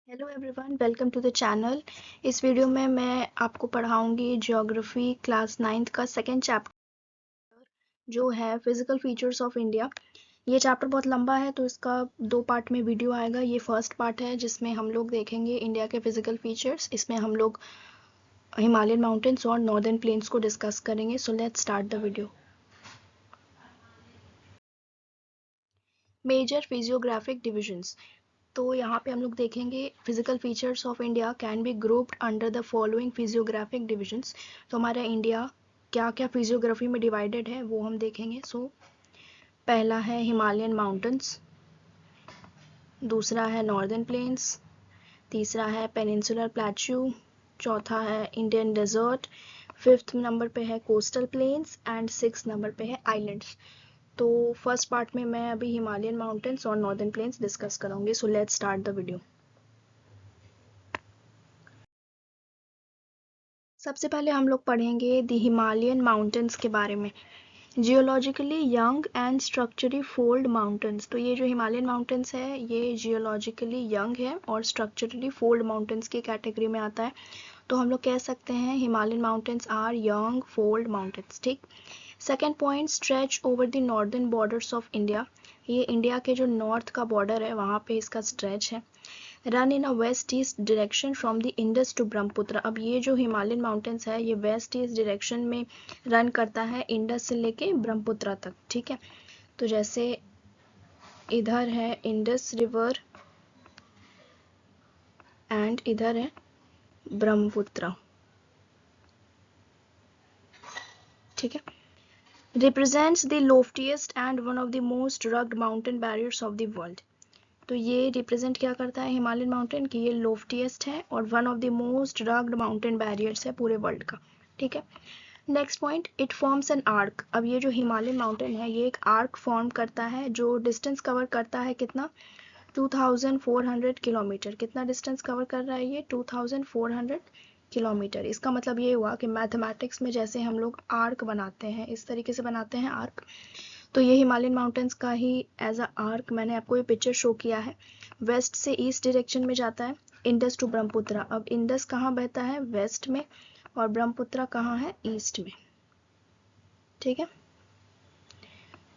Hello everyone, welcome to the channel. इस video में मैं आपको पढ़ाऊंगी ज्योग्राफी क्लास 9th का सेकंड चैप्टर जो है फिजिकल फीचर्स ऑफ इंडिया। ये चैप्टर बहुत लंबा है तो इसका 2 पार्ट में वीडियो आएगा। ये फर्स्ट पार्ट है जिसमें हम लोग देखेंगे इंडिया के फिजिकल फीचर्स। इसमें हम लोग हिमालयन माउंटेन्स और नॉर्दर्न प्लेन्स को डिस्कस करेंगे। So let's start the video. Major physiographic divisions. तो यहाँ पे हम लोग देखेंगे physical features of India can be grouped under the following physiographic divisions. तो हमारा इंडिया क्या क्या फिजियोग्राफी में डिवाइडेड है वो हम देखेंगे। पहला है हिमालयन माउंटेन्स, दूसरा है नॉर्दर्न प्लेन्स, तीसरा है पेनिनसुलर प्लेट्यू, चौथा है इंडियन डेजर्ट, फिफ्थ नंबर पे है coastal plains and six number पे है आइलैंड्स। तो फर्स्ट पार्ट में मैं अभी हिमालयन माउंटेन्स और नॉर्दर्न प्लेन्स डिस्कस करूंगी। सो लेट्स स्टार्ट द वीडियो। सबसे पहले हम लोग पढ़ेंगे द हिमालयन माउंटेन्स के बारे में। Geologically young and structurally fold mountains. तो ये जो हिमालयन माउंटेन्स है ये जियोलॉजिकली यंग है और स्ट्रक्चरली फोल्ड माउंटेन्स की कैटेगरी में आता है। तो हम लोग कह सकते हैं Himalayan mountains are young fold mountains. ठीक। Second point, stretch over the northern borders of India. ये इंडिया के जो नॉर्थ का बॉर्डर है वहाँ पे इसका स्ट्रेच है। Run in a west east direction from the Indus to Brahmaputra. अब ये जो हिमालयन माउंटेन्स है ये वेस्ट ईस्ट डायरेक्शन में रन करता है इंडस से लेके ब्रह्मपुत्र तक। ठीक है, तो जैसे इधर है इंडस रिवर एंड इधर है ब्रह्मपुत्र। ठीक है, represents the loftiest and one of the most rugged mountain barriers of the world. तो ये रिप्रेजेंट क्या करता है हिमालयन माउंटेन की ये लोफ्टीएस्ट है और one of the most rugged mountain barriers है पूरे वर्ल्ड का। ठीक है, next point, it forms an arc. अब ये जो हिमालयन माउंटेन है ये एक आर्क फॉर्म करता है जो डिस्टेंस कवर करता है कितना, 2400 किलोमीटर। कितना डिस्टेंस कवर कर रहा है ये, 2400 किलोमीटर। इसका मतलब ये हुआ कि मैथमेटिक्स में जैसे हम लोग आर्क बनाते हैं इस तरीके से बनाते हैं आर्क, तो ये हिमालयन माउंटेन्स का ही एज अ आर्क मैंने आपको ये पिक्चर शो किया है। वेस्ट से ईस्ट डायरेक्शन में जाता है इंडस टू ब्रह्मपुत्र। अब इंडस कहाँ बहता है, वेस्ट में, और ब्रह्मपुत्र कहाँ है, ईस्ट में। ठीक है,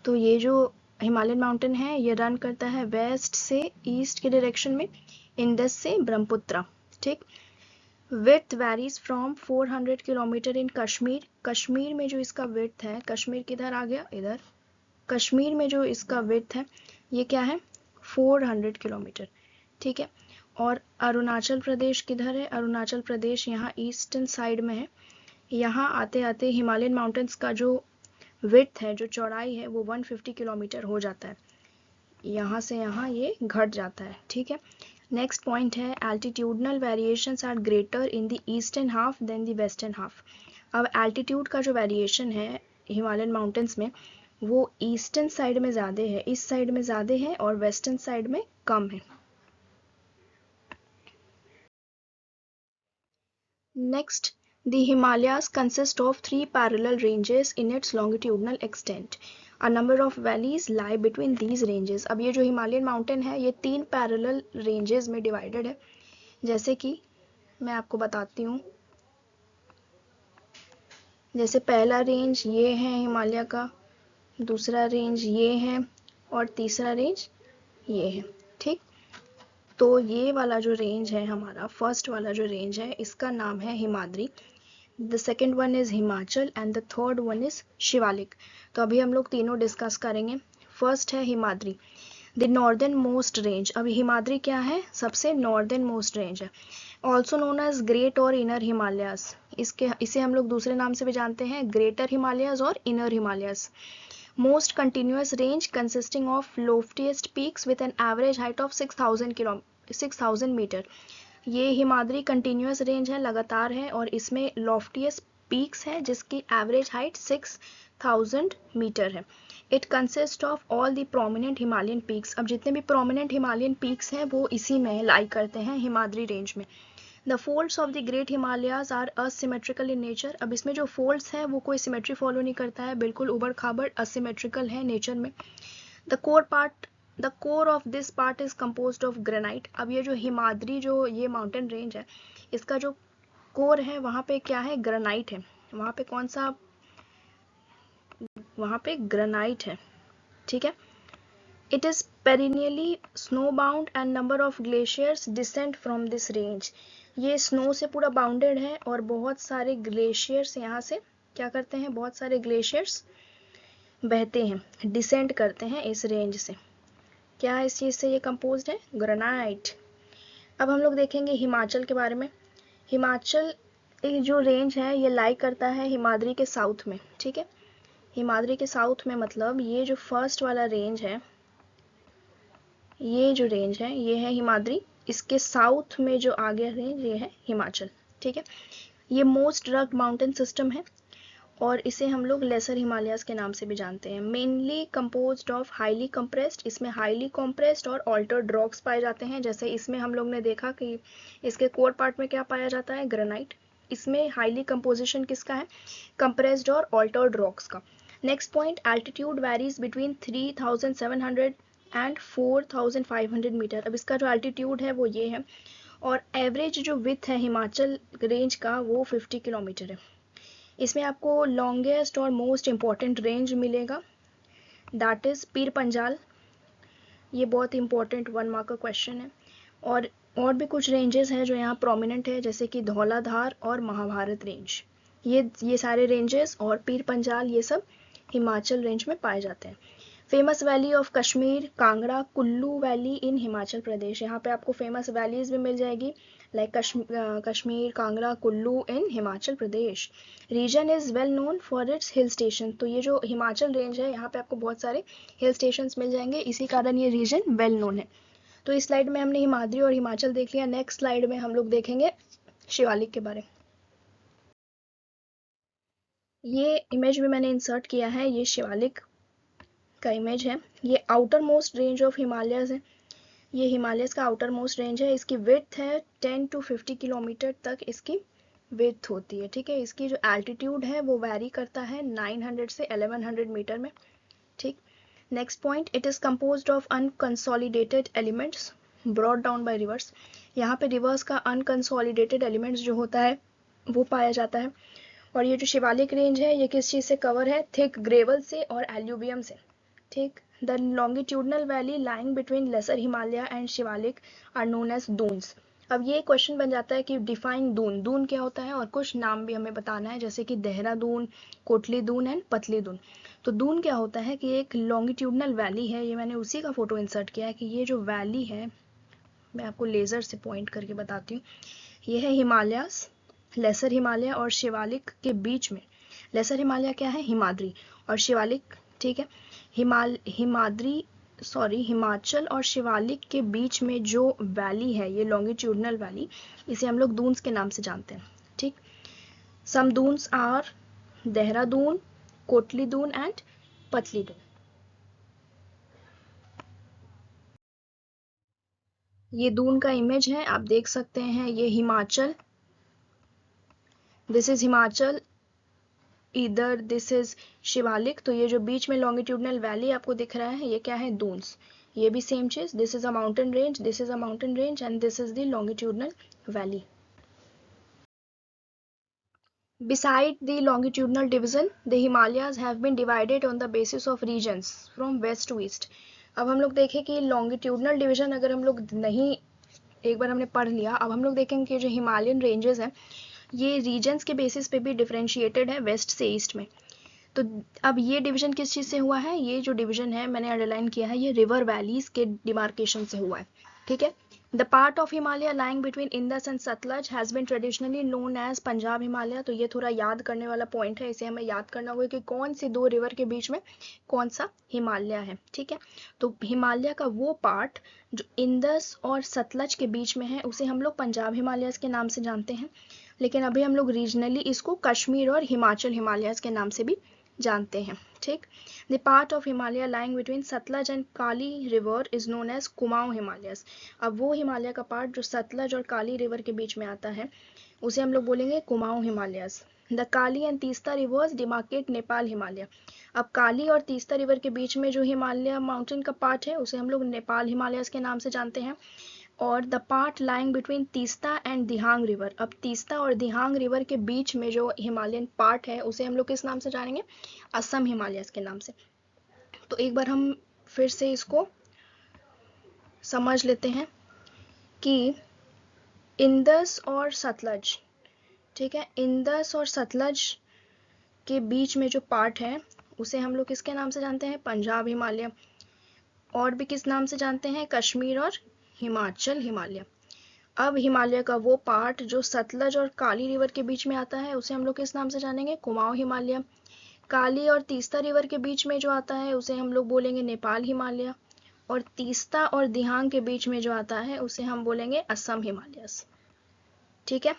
तो ये जो हिमालयन माउंटेन है ये रन करता है वेस्ट से ईस्ट के डायरेक्शन में, इंडस से ब्रह्मपुत्र। ठीक, विड्थ वैरीज फ्रॉम 400 किलोमीटर इन कश्मीर। कश्मीर में जो इसका विड्थ है, कश्मीर किधर आ गया, इधर, कश्मीर में जो इसका विड्थ है ये क्या है, 400 किलोमीटर। ठीक है, और अरुणाचल प्रदेश किधर है, अरुणाचल प्रदेश यहाँ ईस्टर्न साइड में है। यहाँ आते आते हिमालयन माउंटेन्स का जो विड्थ है, जो चौड़ाई है, वो 150 किलोमीटर हो जाता है। यहाँ से यहाँ ये घट जाता है। ठीक है, नेक्स्ट पॉइंट है, altitudinal variations are greater in the eastern half than the western half. अब एल्टीट्यूड का जो वेरिएशन है हिमालयन माउंटेन्स में वो ईस्टर्न साइड में ज़्यादा है, इस साइड में ज़्यादा है, और वेस्टर्न साइड में कम है। Next, the Himalayas consist of 3 parallel ranges in its longitudinal extent. A number of valleys lie between these ranges. अब ये जो हिमालयन माउंटेन है ये 3 पैरेलल रेंजेस में डिवाइडेड है। जैसे कि मैं आपको बताती हूँ, जैसे पहला रेंज ये है हिमालय का, दूसरा रेंज ये है, और तीसरा रेंज ये है। ठीक, तो ये वाला जो रेंज है हमारा, फर्स्ट वाला जो रेंज है इसका नाम है Himadri, the second one is Himachal and the third one is Shivalik. तो अभी हम लोग तीनों डिस्कस करेंगे। फर्स्ट है Himadri, the northern most range. अभी हिमाद्री क्या है, सबसे नॉर्दर्न मोस्ट रेंज है। ऑल्सो नोन एज ग्रेट और इनर हिमालयाज। इसे हम लोग दूसरे नाम से भी जानते हैं, ग्रेटर हिमालयाज और inner Himalayas. Most continuous range consisting of loftiest peaks with an average height of 6,000 metre. ये हिमाद्री कंटिन्यूस रेंज है, लगातार है, और इसमें लॉफ्टीएस्ट पीक्स है जिसकी एवरेज हाइट 6,000 मीटर है। It consist of all the prominent Himalayan peaks. अब जितने भी प्रोमिनेंट हिमालयन पीक्स हैं वो इसी में लाई करते हैं, हिमाद्री रेंज में। The folds of the great Himalayas are asymmetrical in nature. अब इसमें जो फोल्ड्स हैं वो कोई सिमेट्री फॉलो नहीं करता है, बिल्कुल उबड़ खाबड़ असिमेट्रिकल है नेचर में। The core part the core of this part is composed of granite. अब ये जो हिमाद्री जो ये माउंटेन रेंज है, इसका जो कोर है वहाँ पे क्या है, ग्रेनाइट है। वहाँ पे कौन सा, वहाँ पे ग्रेनाइट है, ठीक है। It is perennially snow bound and number of glaciers descend from this range. ये स्नो से पूरा बाउंडेड है और बहुत सारे ग्लेशियर्स यहाँ से क्या करते हैं, बहुत सारे ग्लेशियर्स बहते हैं, डिसेंड करते हैं इस रेंज से। क्या इस चीज़ से ये कंपोज्ड है, ग्रेनाइट। अब हम लोग देखेंगे हिमाचल के बारे में। हिमाचल जो रेंज है ये लाई करता है हिमाद्री के साउथ में, ठीक है। हिमाद्री के साउथ में मतलब ये जो फर्स्ट वाला रेंज है, ये जो रेंज है ये है हिमाद्री, इसके साउथ में जो आगे रेंज ये है हिमाचल, ठीक है। ये मोस्ट रग्ड माउंटेन सिस्टम है और इसे हम लोग लेसर हिमालयाज के नाम से भी जानते हैं। Mainly composed of highly compressed, इसमें हाईली कंप्रेस्ड और ऑल्टर्ड रॉक्स पाए जाते हैं। जैसे इसमें हम लोग ने देखा कि इसके कोर पार्ट में क्या पाया जाता है, ग्रेनाइट। इसमें हाईली कंपोजिशन किसका है, कंप्रेस्ड और ऑल्टर्ड रॉक्स का। Next point, altitude varies between 3700 and 4500 metre. अब इसका जो एल्टीट्यूड है वो ये है और एवरेज जो विथ है हिमाचल रेंज का वो 50 किलोमीटर है। इसमें आपको लॉन्गेस्ट और मोस्ट इम्पॉर्टेंट रेंज मिलेगा, दैट इज पीर पंजाल। ये बहुत इंपॉर्टेंट 1 मार्क का क्वेश्चन है। और भी कुछ रेंजेस हैं जो यहाँ प्रोमिनेंट है, जैसे कि धौलाधार और महाभारत रेंज। ये सारे रेंजेस और पीर पंजाल ये सब हिमाचल रेंज में पाए जाते हैं। Famous valley of Kashmir, Kangra, Kullu valley in Himachal Pradesh. यहाँ पे आपको फेमस वैलीज भी मिल जाएगी, like Kashmir, Kangra, Kullu in Himachal Pradesh. Region is well known for its hill station. तो ये जो हिमाचल रेंज है यहाँ पे आपको बहुत सारे हिल स्टेशन मिल जाएंगे, इसी कारण ये रीजन वेल नोन है। तो इस स्लाइड में हमने हिमाद्री और हिमाचल देख लिया। नेक्स्ट स्लाइड में हम लोग देखेंगे शिवालिक के बारे में। ये इमेज में मैंने इंसर्ट किया है, ये शिवालिक का इमेज है। ये outer most range of Himalayas है, ये हिमालयस का आउटर मोस्ट रेंज है। इसकी विड्थ है 10 to 50 किलोमीटर तक इसकी विड्थ होती है, ठीक है। इसकी जो एल्टीट्यूड है वो वैरी करता है 900 से 1100 मीटर में, ठीक। Next point, it is composed of unconsolidated elements brought down by reverse. यहाँ पे रिवर्स का अनकंसोलिडेटेड एलिमेंट्स जो होता है वो पाया जाता है। और ये जो शिवालिक रेंज है ये किस चीज़ से कवर है, थिक ग्रेवल से और एल्यूवियम से, ठीक। The longitudinal valley lying between lesser Himalaya and Shivalik are known as Duns. अब ये क्वेश्चन बन जाता है कि डिफाइन दून, दून क्या होता है और कुछ नाम भी हमें बताना है, जैसे कि देहरादून, कोटली दून एंड पतली दून। तो दून क्या होता है कि एक लॉन्गिट्यूडनल वैली है, ये मैंने उसी का फोटो इंसर्ट किया है कि ये जो वैली है मैं आपको लेज़र से पॉइंट करके बताती हूँ। ये है हिमालयास, लेसर हिमालय और शिवालिक के बीच में। लेसर हिमालय क्या है, हिमाद्री, और शिवालिक, ठीक है। हिमाचल और शिवालिक के बीच में जो वैली है ये लॉन्गिट्यूडनल वैली, इसे हम लोग दून्स के नाम से जानते हैं, ठीक। सम दून्स आर देहरादून, कोटली दून एंड पतली दून। ये दून का इमेज है, आप देख सकते हैं, ये हिमाचल, दिस इज हिमाचल, इधर दिस इज शिवालिक। तो ये जो बीच में लॉन्गिट्यूडनल वैली आपको दिख रहा है ये क्या है, दून्स। ये भी सेम चीज, this is a mountain range, this is a mountain range and this is the longitudinal valley. Beside the longitudinal division, the Himalayas have been divided on the basis of regions from west to east. अब हम लोग देखें कि longitudinal division अगर हम लोग नहीं, एक बार हमने पढ़ लिया, अब हम लोग देखेंगे कि जो हिमालयन रेंजेस हैं ये रीजन्स के बेसिस पे भी डिफरेंशिएटेड है वेस्ट से ईस्ट में। तो अब ये डिवीजन किस चीज़ से हुआ है, ये जो डिवीजन है मैंने अंडरलाइन किया है ये रिवर वैलीज के डिमार्केशन से हुआ है, ठीक है। The part of Himalaya lying between Indus and Sutlej has been traditionally known as Punjab Himalaya. तो ये थोड़ा याद करने वाला पॉइंट है, इसे हमें याद करना होगा कि कौन सी दो रिवर के बीच में कौन सा हिमालय है, ठीक है। तो हिमालय का वो पार्ट जो इंदस और सतलज के बीच में है उसे हम लोग पंजाब हिमालयस के नाम से जानते हैं, लेकिन अभी हम लोग रीजनली इसको कश्मीर और हिमाचल हिमालयस के नाम से भी जानते हैं, ठीक। The part of Himalaya lying between Sutlej and Kali river is known as Kumaon Himalayas. अब वो हिमालय का पार्ट जो सतलज और काली रिवर के बीच में आता है उसे हम लोग बोलेंगे Kumaon Himalayas. The Kali and Teesta reverse demarcate Nepal Himalaya. अब काली और तीस्ता रिवर के बीच में जो हिमालय माउंटेन का पार्ट है उसे हम लोग नेपाल हिमालयस के नाम से जानते हैं। और the part lying between Teesta and Dihang river, अब तीस्ता और दिहांग रिवर के बीच में जो हिमालयन पार्ट है उसे हम लोग किस नाम से जानेंगे? असम हिमालयस के नाम से। तो एक बार हम फिर से इसको समझ लेते हैं कि इंदस और सतलज, ठीक है, इंदस और सतलज के बीच में जो पार्ट है उसे हम लोग किसके नाम से जानते हैं? पंजाब हिमालय। और भी किस नाम से जानते हैं? कश्मीर और हिमाचल हिमालय। अब हिमालय का वो पार्ट जो सतलज और काली रिवर के बीच में आता है उसे हम लोग किस नाम से जानेंगे? कुमाऊं हिमालय। काली और तीस्ता रिवर के बीच में जो आता है उसे हम लोग बोलेंगे नेपाल हिमालय। और तीस्ता और दिहांग के बीच में जो आता है उसे हम बोलेंगे असम हिमालयस। ठीक है।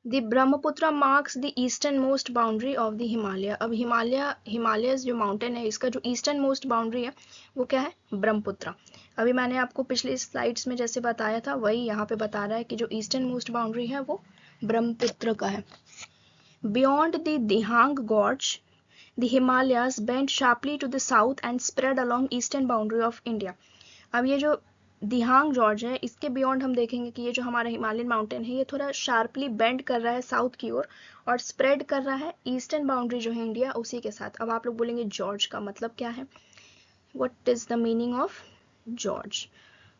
The Brahmaputra marks the eastern most boundary of the Himalaya. अब हिमालय जो माउंटेन है इसका जो ईस्टर्न मोस्ट बाउंड्री है वो क्या है? ब्रह्मपुत्र। अभी मैंने आपको पिछले स्लाइड्स में जैसे बताया था वही यहाँ पे बता रहा है कि जो ईस्टर्न मोस्ट बाउंड्री है वो ब्रह्मपुत्र का है। Beyond the Dihang gorge the Himalayas bend sharply to the south and spread along eastern boundary of India. अब ये जो दिहांग जॉर्ज है इसके बियॉन्ड हम देखेंगे कि ये जो हमारा हिमालयन माउंटेन है ये थोड़ा शार्पली बेंड कर रहा है साउथ की ओर और स्प्रेड कर रहा है ईस्टर्न बाउंड्री जो है इंडिया उसी के साथ। अब आप लोग बोलेंगे जॉर्ज का मतलब क्या है? What is the meaning of George?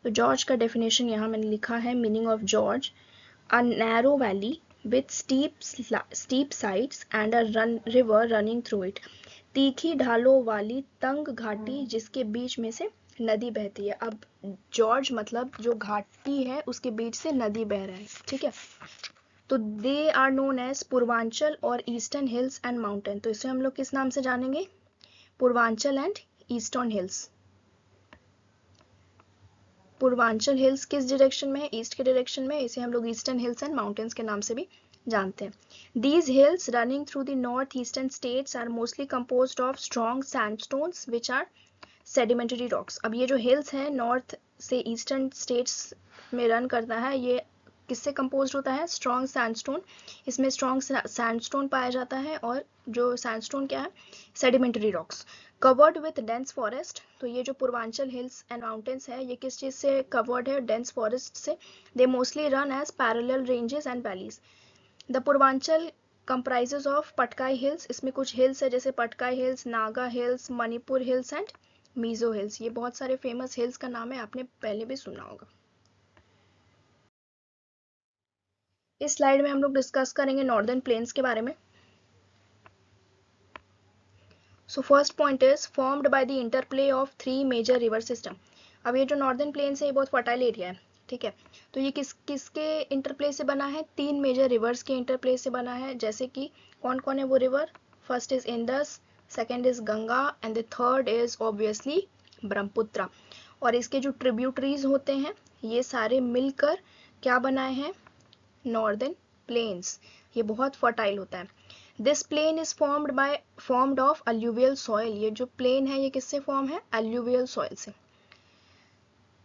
तो जॉर्ज का डेफिनेशन यहाँ मैंने लिखा है। Meaning of George: a narrow valley with steep sides and a river running through it. तीखी ढालों वाली तंग घाटी जिसके बीच में से नदी बहती है। अब जॉर्ज मतलब जो घाटी है उसके बीच से नदी बह रहा है। ठीक है। तो they are known as Purvanchal और ईस्टर्न हिल्स एंड माउंटेन। तो इसे हम लोग किस नाम से जानेंगे? Purvanchal and eastern hills. Purvanchal hills किस डायरेक्शन में है? ईस्ट के डायरेक्शन में। इसे हम लोग ईस्टर्न हिल्स एंड माउंटेन्स के नाम से भी जानते हैं। These hills running through the northeastern states are mostly composed of strong sandstones which are sedimentary rocks। अब ये जो हिल्स है नॉर्थ से ईस्टर्न स्टेट्स में रन करता है ये किससे कंपोज होता है? Strong sandstone. इसमें स्ट्रॉन्ग सैंडस्टोन पाया जाता है और जो सैंडस्टोन क्या है? Sedimentary rocks. Covered with dense forest. तो ये जो पूर्वांचल हिल्स एंड माउंटेन्स है ये किस चीज से कवर्ड है? डेंस फॉरेस्ट से। They mostly run as parallel ranges and valleys. The Purvanchal comprises of Patkai hills. इसमें कुछ हिल्स है जैसे Patkai hills, Naga hills, Manipur hills and Mizo hills. ये बहुत सारे फेमस हिल्स का नाम है, आपने पहले भी सुना होगा। इस स्लाइड में हम लोग डिस्कस करेंगे नॉर्दर्न प्लेन्स के बारे में। So first point is formed by the interplay of 3 major river system. अब ये जो नॉर्दर्न प्लेन्स है ये बहुत फर्टाइल एरिया है। ठीक है। तो ये किसके इंटरप्ले से बना है? 3 मेजर रिवर्स के इंटरप्ले से बना है। जैसे कि कौन कौन है वो river? First is Indus, second is Ganga and the third is obviously Brahmaputra. और इसके जो ट्रिब्यूटरीज होते हैं ये सारे मिलकर क्या बनाए हैं? Northern plains. ये बहुत फर्टाइल होता है। This plain is formed of alluvial soil. ये जो प्लेन है ये किससे फॉर्म है? अलुवियल सॉइल से।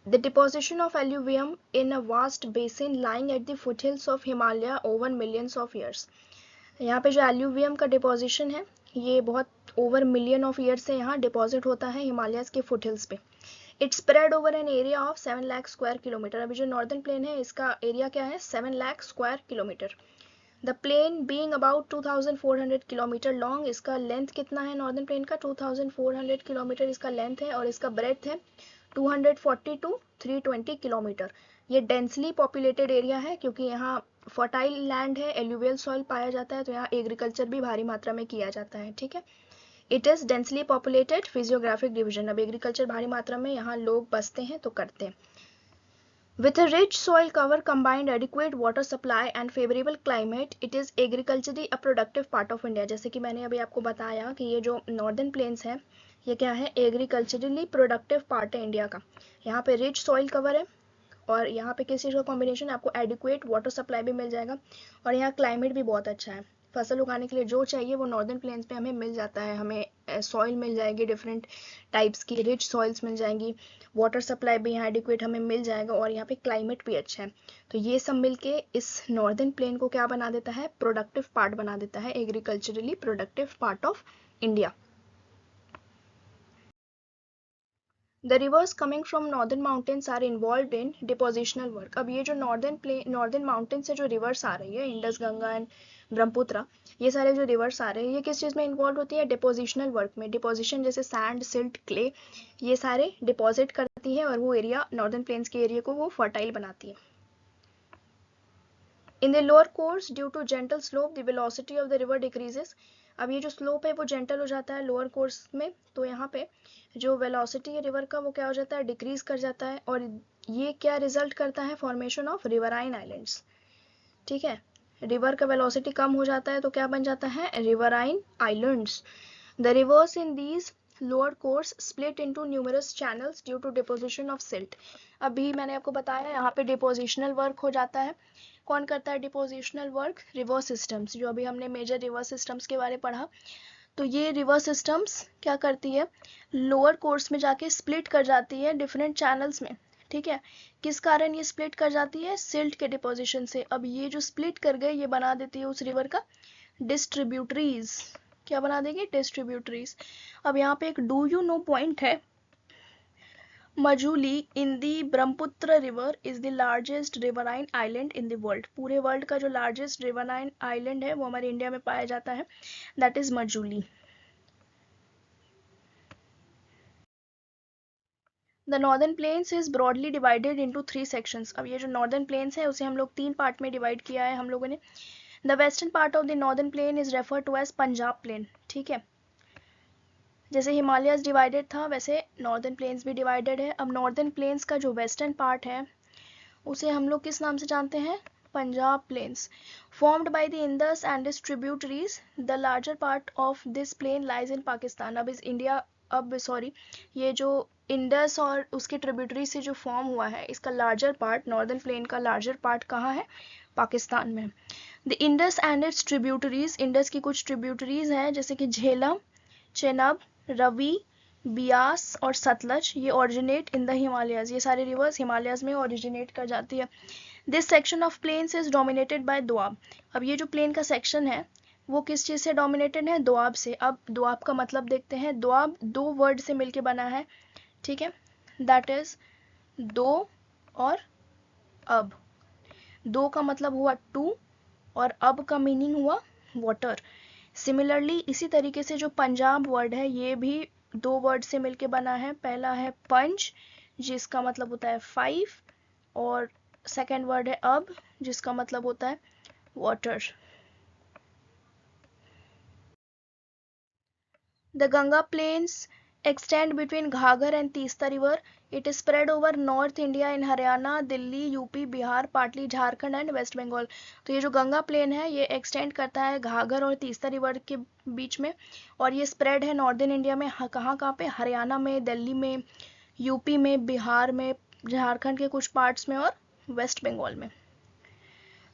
The deposition of alluvium in a vast basin lying at the foothills of Himalaya over millions of years. यहाँ पे जो एल्यूवियम का डिपोजिशन है ये बहुत ओवर मिलियन ऑफ ईयर्स से यहाँ डिपॉजिट होता है हिमालयस के फुटहिल्स पे। It spread over an area of 7 lakh square kilometre. अभी जो नॉर्दर्न प्लेन है इसका एरिया क्या है? 7 lakh square kilometre. The plain being about 2400 kilometre long. इसका लेंथ कितना है नॉर्दर्न प्लेन का? 2400 किलोमीटर इसका लेंथ है और इसका ब्रेड्थ है 240 टू 320 किलोमीटर। ये डेंसली पॉपुलेटेड एरिया है क्योंकि यहाँ फर्टाइल लैंड है, एल्यूवियल सॉइल पाया जाता है तो यहाँ एग्रीकल्चर भी भारी मात्रा में किया जाता है। ठीक है। It is densely populated physiographic division. अब एग्रीकल्चर भारी मात्रा में यहाँ लोग बसते हैं तो करते हैं। With a rich soil cover combined adequate water supply and favorable climate, it is agriculturally a productive part of India। जैसे कि मैंने अभी आपको बताया कि ये जो नॉर्दर्न प्लेन्स है ये क्या है? एग्रीकल्चरली प्रोडक्टिव पार्ट है इंडिया का। यहाँ पे रिच सॉइल कवर है और यहाँ पे किस चीज़ का कॉम्बिनेशन? आपको एडिक्वेट वाटर सप्लाई भी मिल जाएगा और यहाँ क्लाइमेट भी बहुत अच्छा है। फसल उगाने के लिए जो चाहिए वो नॉर्दर्न प्लेन्स पे हमें मिल जाता है। हमें सॉइल मिल जाएगी, डिफरेंट टाइप्स की रिच सॉइल्स मिल जाएंगी, वाटर सप्लाई भी यहाँ एडिक्वेट हमें मिल जाएगा, और यहाँ पे क्लाइमेट भी अच्छा है। तो ये सब मिलके इस नॉर्दर्न प्लेन को क्या बना देता है, प्रोडक्टिव पार्ट बना देता है, agriculturally productive part of India. The rivers coming from northern mountains are involved in depositional work. अब ये जो नॉर्दर्न माउंटेन से जो रिवर्स आ रही है, इंडस, गंगा एंड ब्रह्मपुत्र, ये सारे जो रिवर्स आ रहे हैं ये किस चीज़ में इन्वॉल्व होती है, डिपोजिशनल वर्क में। डिपोजिशन जैसे सैंड, सिल्ट, क्ले, ये सारे डिपॉजिट करती है और वो एरिया, नॉर्दर्न प्लेन्स के एरिया को वो फर्टाइल बनाती है। In the lower course due to gentle slope the velocity of the river decreases. अब ये जो स्लोप है वो जेंटल हो जाता है लोअर कोर्स में, तो यहाँ पे जो वेलोसिटी है रिवर का वो क्या हो जाता है, डिक्रीज कर जाता है, और ये क्या रिजल्ट करता है, फॉर्मेशन ऑफ रिवराइन आइलैंड्स। ठीक है, रिवर का वेलोसिटी कम हो जाता है तो क्या बन जाता है, riverine islands. The rivers in these lower course split into numerous channels due to deposition of silt. अभी मैंने आपको बताया यहाँ पे डिपोजिशनल वर्क हो जाता है। कौन करता है डिपोजिशनल वर्क, रिवर सिस्टम्स, जो अभी हमने मेजर रिवर सिस्टम्स के बारे में पढ़ा। तो ये रिवर सिस्टम्स क्या करती है, लोअर कोर्स में जाके स्प्लिट कर जाती है डिफरेंट चैनल्स में। ठीक है, किस कारण ये स्प्लिट कर जाती है, सिल्ट के डिपोजिशन से। अब ये जो स्प्लिट कर गए ये बना देती है उस रिवर का डिस्ट्रीब्यूटरीज। क्या बना देगी, डिस्ट्रीब्यूटरीज। अब यहाँ पे एक डू यू नो पॉइंट है, Majuli in the Brahmaputra river is the largest riverine island in the world. पूरे वर्ल्ड का जो लार्जेस्ट रिवराइन आइलैंड है वो हमारे इंडिया में पाया जाता है, that is Majuli. The northern planes is broadly divided into 3 sections. अब ये जो नॉर्दर्न प्लेन्स है उसे हम लोग 3 पार्ट में डिवाइड किया है हम लोगों ने। The western part of the northern plain is refer to as Punjab plain. ठीक है, जैसे हिमालयस डिवाइडेड था वैसे नॉर्दर्न प्लेन्स भी डिवाइडेड है। अब नॉर्दर्न प्लेन्स का जो वेस्टर्न पार्ट है उसे हम लोग किस नाम से जानते हैं, Punjab plains. Formed by the Indus and its tributaries, the larger part of this plain lies in Pakistan. ये जो इंडस और उसके ट्रिब्यूटरी से जो फॉर्म हुआ है इसका लार्जर पार्ट, नॉर्दर्न प्लेन का लार्जर पार्ट कहाँ है, पाकिस्तान में। The Indus and its tributaries, Indus की कुछ ट्रिब्यूटरीज हैं जैसे कि झेलम, चेनाब, रवि, बियास और सतलज, ये ओरिजिनेट इन द हिमालयस। ये सारे रिवर्स हिमालयस में ओरिजिनेट कर जाती है। This section of plains is dominated by doab. अब ये जो प्लेन का सेक्शन है वो किस चीज से डोमिनेटेड है, दोआब से। अब दोआब का मतलब देखते हैं, दोआब 2 वर्ड से मिलके बना है। ठीक है, दैट इज दो और अब। दो का मतलब हुआ 2 और अब का मीनिंग हुआ वाटर। सिमिलरली इसी तरीके से जो पंजाब वर्ड है ये भी 2 वर्ड से मिलके बना है। पहला है पंज जिसका मतलब होता है 5, और सेकेंड वर्ड है अब जिसका मतलब होता है water. The Ganga plains extend between Ghaggar and Teesta river. It is spread over North India in Haryana, Delhi, UP, Bihar, partly Jharkhand and West Bengal. तो ये जो गंगा प्लेन है ये एक्सटेंड करता है घाघर और तीस्ता रिवर के बीच में, और ये स्प्रेड है नॉर्दर्न इंडिया में। कहाँ कहाँ पे, हरियाणा में, दिल्ली में, यूपी में, बिहार में, झारखंड के कुछ पार्ट्स में और वेस्ट बंगाल में।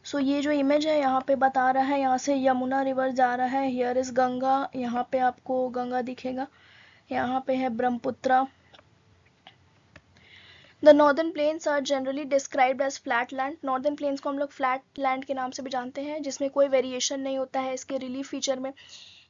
सो ये जो इमेज है यहाँ पे बता रहा है, यहाँ से यमुना रिवर जा रहा है, हियर इज गंगा, यहाँ पे आपको गंगा दिखेगा, यहाँ पे है Brahmaputra. The northern plains are generally described as flat land. Northern plains को हम लोग फ्लैट लैंड के नाम से भी जानते हैं, जिसमें कोई वेरिएशन नहीं होता है इसके रिलीफ फीचर में।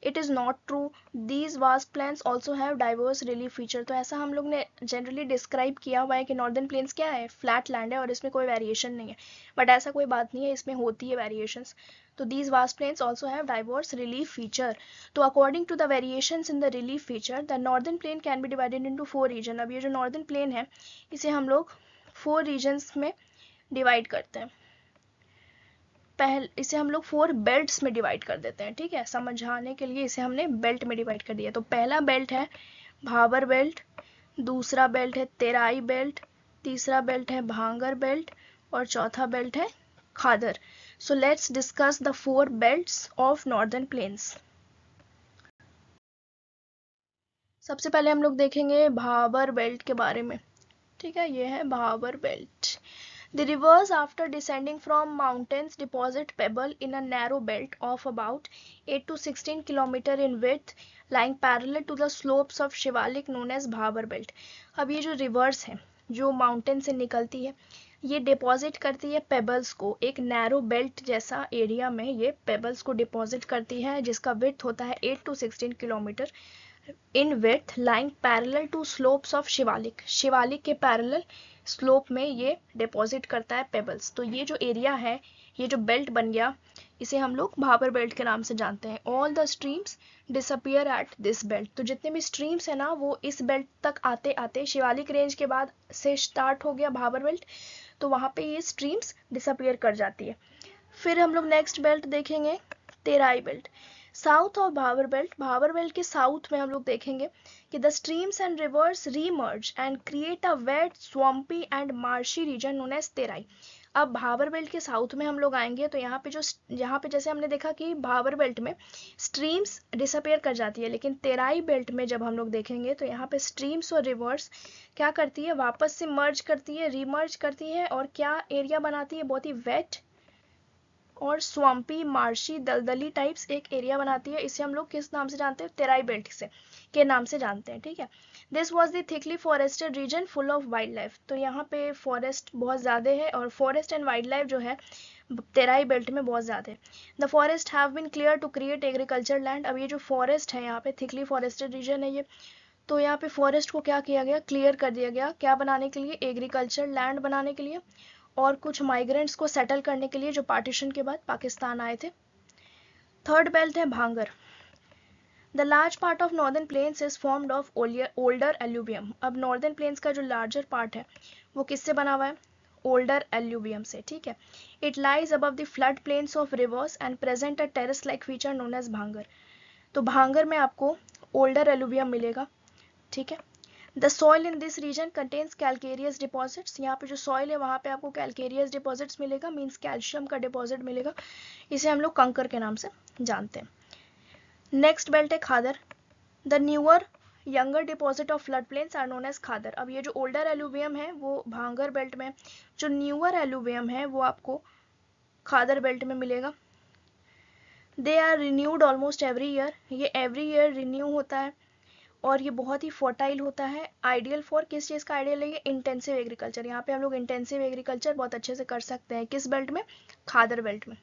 It is not true, these vast plains also have diverse relief feature. तो ऐसा हम लोग ने जनरली डिस्क्राइब किया हुआ है कि नॉर्दर्न प्लेन्स क्या है, फ्लैट लैंड है और इसमें कोई वेरिएशन नहीं है, बट ऐसा कोई बात नहीं है, इसमें होती है वेरिएशंस। तो these vast plains also have diverse relief feature. तो according to the variations in the relief feature, the northern plain can be divided into 4 region. अब ये जो northern plain है इसे हम लोग 4 regions में divide करते हैं। इसे हम लोग 4 belts में divide कर देते हैं। ठीक है, समझाने के लिए इसे हमने belt में divide कर दिया। तो पहला belt है भाबर बेल्ट, दूसरा बेल्ट है तेराई बेल्ट, तीसरा बेल्ट है भांगर बेल्ट और चौथा बेल्ट है खादर। So let's discuss the 4 belts of northern plains. सबसे पहले हम लोग देखेंगे भाबर बेल्ट के बारे में। ठीक है, ये है Bhabar belt. The rivers, after descending from mountains, deposit pebble in a narrow belt of about 8 to 16 km in width, lying parallel to the slopes of Shivalik known as Bhabar belt. अब ये जो रिवर्स है जो माउंटेन से निकलती है ये डिपॉजिट करती है पेबल्स को एक नैरो बेल्ट जैसा एरिया में. ये पेबल्स को डिपॉजिट करती है जिसका विड्थ होता है 8 to 16 kilometre in width, lying parallel two slopes of Shivalik. Shivalik के पैरेलल स्लोप में ये डिपॉजिट करता है पेबल्स. तो ये जो एरिया है ये जो बेल्ट बन गया इसे हम लोग भाबर बेल्ट के नाम से जानते हैं. All the streams disappear at this belt. तो जितने भी स्ट्रीम्स है ना वो इस बेल्ट तक आते आते शिवालिक रेंज के बाद से स्टार्ट हो गया भाबर बेल्ट तो वहाँ पे ये स्ट्रीम्स डिसअपियर कर जाती है. फिर हम लोग नेक्स्ट बेल्ट देखेंगे Terai belt. South of Bhabar belt के साउथ में हम लोग देखेंगे कि the streams and rivers reemerge and create a wet swampy and marshy region known as Terai. अब भाबर बेल्ट के साउथ में हम लोग आएंगे तो यहाँ पे जैसे हमने देखा कि भाबर बेल्ट में स्ट्रीम्स डिसअपियर कर जाती है लेकिन तेराई बेल्ट में जब हम लोग देखेंगे तो यहाँ पे स्ट्रीम्स और रिवर्स क्या करती है वापस से मर्ज करती है रीमर्ज करती है और क्या एरिया बनाती है बहुत ही वेट और स्वाम्पी मार्शी दलदली टाइप्स एक एरिया बनाती है. इसे हम लोग किस नाम से जानते हैं तेराई बेल्ट से के नाम से जानते हैं. ठीक है. This was the thickly forested region full of wildlife. तो यहाँ पे फॉरेस्ट बहुत ज़्यादा है और फॉरेस्ट एंड वाइल्ड लाइफ जो है तेराई बेल्ट में बहुत ज़्यादा है. The forest have been clear to create agriculture land. अब ये जो फॉरेस्ट है यहाँ पे थिकली फॉरेस्टेड रीजन है ये तो यहाँ पे फॉरेस्ट को क्या किया गया क्लियर कर दिया गया क्या बनाने के लिए एग्रीकल्चर लैंड बनाने के लिए और कुछ माइग्रेंट्स को सेटल करने के लिए जो पार्टीशन के बाद पाकिस्तान आए थे. थर्ड बेल्ट है भांगर. The large part of northern plains is formed of older alluvium. अब नॉर्दर्न प्लेन्स का जो लार्जर पार्ट है वो किससे बना हुआ है ओल्डर एल्यूवियम से. ठीक है. It lies above the flood plains of rivers and present a terrace like feature known as bhangar. तो भांगर में आपको ओल्डर एल्यूवियम मिलेगा. ठीक है. The soil in this reason contains calcareous deposits. यहाँ पे जो सॉइल है वहाँ पे आपको कैल्केरियस डिपॉजिट्स मिलेगा मीन्स कैल्शियम का डिपॉजिट मिलेगा. इसे हम लोग कंकर के नाम से जानते हैं. नेक्स्ट बेल्ट है Khadar. The newer younger deposit of flood plains are known as Khadar. अब ये जो ओल्डर एल्यूवियम है वो भांगर बेल्ट में जो न्यूअर एल्यूवियम है वो आपको खादर बेल्ट में मिलेगा. They are renewed almost every year. ये एवरी ईयर रिन्यू होता है और ये बहुत ही फर्टाइल होता है. आइडियल फॉर किस चीज़ का आइडियल है ये इंटेंसिव एग्रीकल्चर. यहाँ पे हम लोग इंटेंसिव एग्रीकल्चर बहुत अच्छे से कर सकते हैं. किस बेल्ट में खादर बेल्ट में.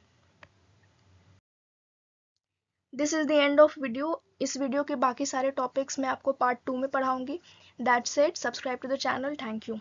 This is the end of video. इस वीडियो के बाकी सारे टॉपिक्स मैं आपको पार्ट 2 में पढ़ाऊंगी. That's it. Subscribe to the channel. Thank you.